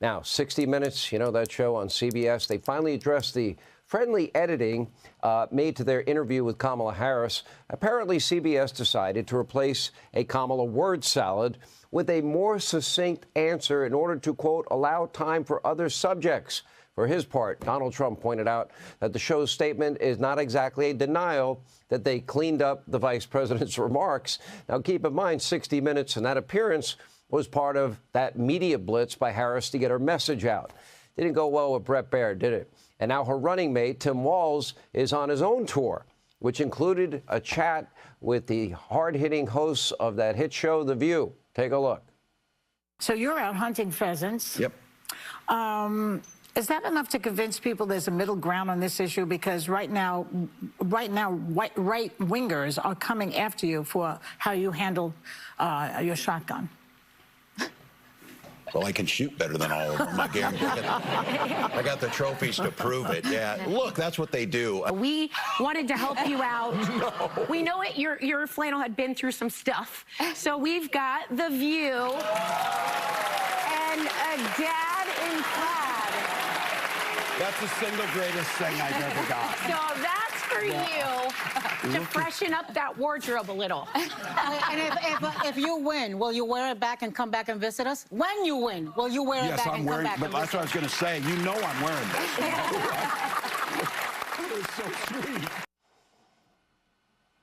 Now, 60 Minutes, you know that show on CBS, they finally addressed the friendly editing made to their interview with Kamala Harris. Apparently, CBS decided to replace a Kamala word salad with a more succinct answer in order to, quote, allow time for other subjects. For his part, Donald Trump pointed out that the show's statement is not exactly a denial that they cleaned up the vice president's remarks. Now, keep in mind, 60 Minutes and that appearance was part of that media blitz by Harris to get her message out. Didn't go well with Bret Baier, did it? And now her running mate, Tim Walz, is on his own tour, which included a chat with the hard-hitting hosts of that hit show, The View. Take a look. So you're out hunting pheasants. Yep. Is that enough to convince people there's a middle ground on this issue? Because right now, right-wingers are coming after you for how you handle your shotgun. Well, I can shoot better than all of them. I guarantee it. I got the trophies to prove it. Yeah, look, that's what they do. We wanted to help you out. No. We know it. Your flannel had been through some stuff. So we've got The View and a dad in plaid. That's the single greatest thing I've ever got. So that's for you to freshen up that wardrobe a little. And if you win, will you wear it back and come back and visit us? When you win, will you wear it Yes, back I'm and wearing, come back but and that's what I was going to say. You know I'm wearing this. It was so sweet.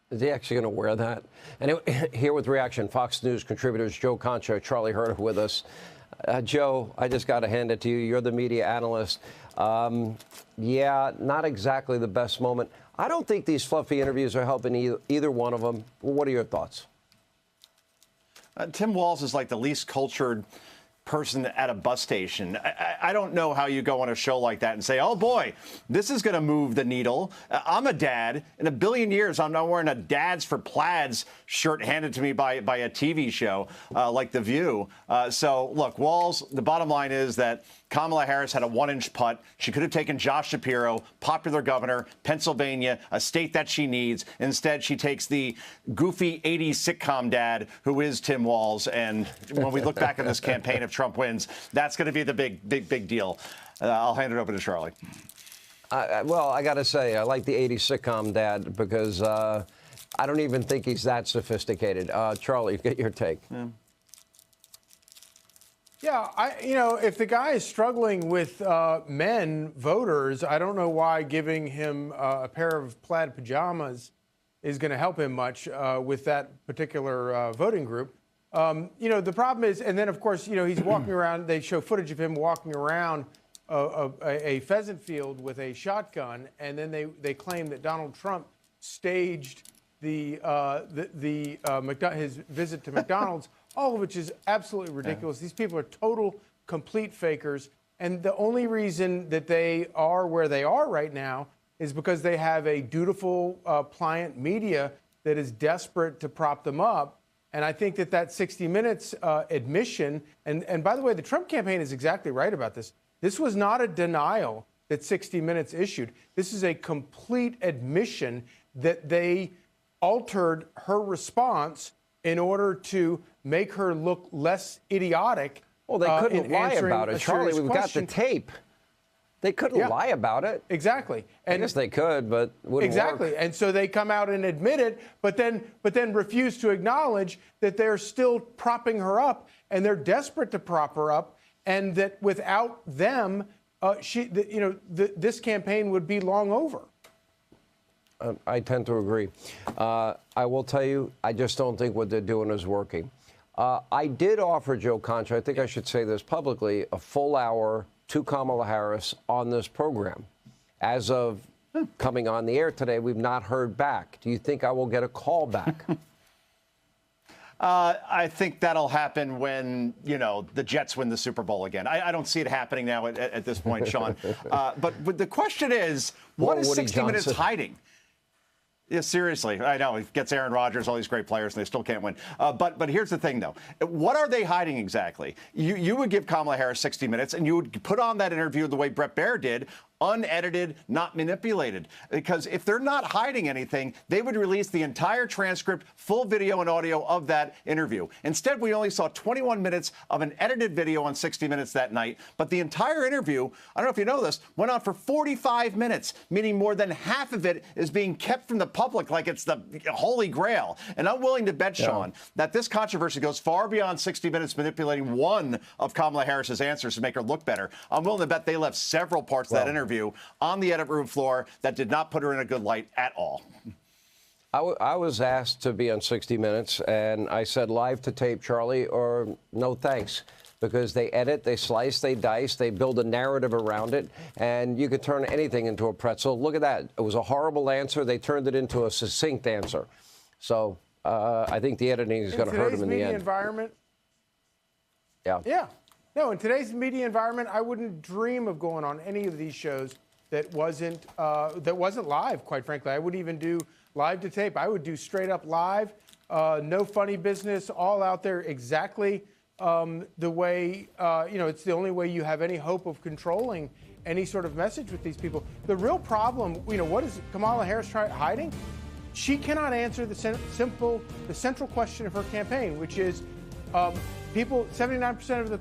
Is he actually going to wear that? Anyway, here with reaction, Fox News contributors Joe Concha, Charlie Hurd with us. Joe, I just got to hand it to you. You're the media analyst. Yeah, not exactly the best moment. I don't think these fluffy interviews are helping either one of them. What are your thoughts? Tim Walz is like the least cultured person at a bus station. I don't know how you go on a show like that and say, oh, boy, this is going to move the needle. I'm a dad. In a billion years, I'm not wearing a Dads for Plaids shirt handed to me by a TV show like The View. So, look, Walz, the bottom line is that Kamala Harris had a one-inch putt. She could have taken Josh Shapiro, popular governor, Pennsylvania, a state that she needs. Instead, she takes the goofy 80s sitcom dad who is Tim Walz. And when we look back on this campaign, if Trump wins, that's going to be the big deal. I'll hand it over to Charlie. Well, I got to say, I like the 80s sitcom dad because I don't even think he's that sophisticated. Charlie, get your take. Yeah, if the guy is struggling with men voters, I don't know why giving him a pair of plaid pajamas is going to help him much with that particular voting group. The problem is, and then, of course, he's walking around. They show footage of him walking around a pheasant field with a shotgun, and then they claim that Donald Trump staged his visit to McDonald's, all of which is absolutely ridiculous. Yeah. These people are total, complete fakers, and the only reason that they are where they are right now is because they have a dutiful, pliant media that is desperate to prop them up. And I think that 60 Minutes admission, and by the way, the Trump campaign is exactly right about this. This was not a denial that 60 Minutes issued. This is a complete admission that they altered her response in order to make her look less idiotic. Well, they couldn't lie about it, Charlie. We've got the tape. They couldn't lie about it. Exactly. And I guess they could, but wouldn't exactly. work. And so they come out and admit it, but then refuse to acknowledge that they're still propping her up, and they're desperate to prop her up, and that without them, this campaign would be long over. I tend to agree. I will tell you, I just don't think what they're doing is working. I did offer Joe Concha, I think I should say this publicly, a full hour to Kamala Harris on this program. As of coming on the air today, we've not heard back. Do you think I will get a call back? I think that'll happen when, the Jets win the Super Bowl again. I don't see it happening now at this point, Sean. But the question is, what is 60 Minutes hiding? Yeah, seriously. I know. It gets Aaron Rodgers, all these great players, and they still can't win. But here's the thing, though. What are they hiding exactly? You would give Kamala Harris 60 Minutes, and you would put on that interview the way Bret Baier did unedited, not manipulated. Because if they're not hiding anything, they would release the entire transcript, full video and audio of that interview. Instead, we only saw 21 minutes of an edited video on 60 Minutes that night. But the entire interview, I don't know if you know this, went on for 45 minutes, meaning more than half of it is being kept from the public like it's the Holy Grail. And I'm willing to bet, Sean, that this controversy goes far beyond 60 Minutes manipulating one of Kamala Harris's answers to make her look better. I'm willing to bet they left several parts of that interview on the edit room floor that did not put her in a good light at all. I was asked to be on 60 Minutes, and I said live to tape, Charlie, or no thanks. Because they edit, they slice, they dice, they build a narrative around it, and you could turn anything into a pretzel. Look at that. It was a horrible answer. They turned it into a succinct answer. So I think the editing is going to hurt them in the end. Environment. Yeah. Yeah. No, in today's media environment, I wouldn't dream of going on any of these shows that wasn't live, quite frankly. I wouldn't even do live to tape. I would do straight up live, no funny business, all out there exactly the way, it's the only way you have any hope of controlling any sort of message with these people. The real problem, what is Kamala Harris hiding? She cannot answer the central question of her campaign, which is 79% of the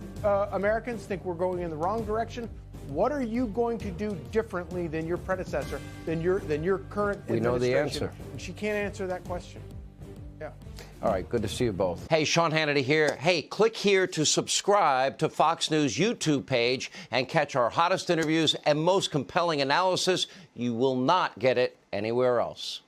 Americans think we're going in the wrong direction. What are you going to do differently than your predecessor, than your current administration? We know the answer. And she can't answer that question. Yeah. All right, good to see you both. Hey, Sean Hannity here. Hey, click here to subscribe to Fox News YouTube page and catch our hottest interviews and most compelling analysis. You will not get it anywhere else.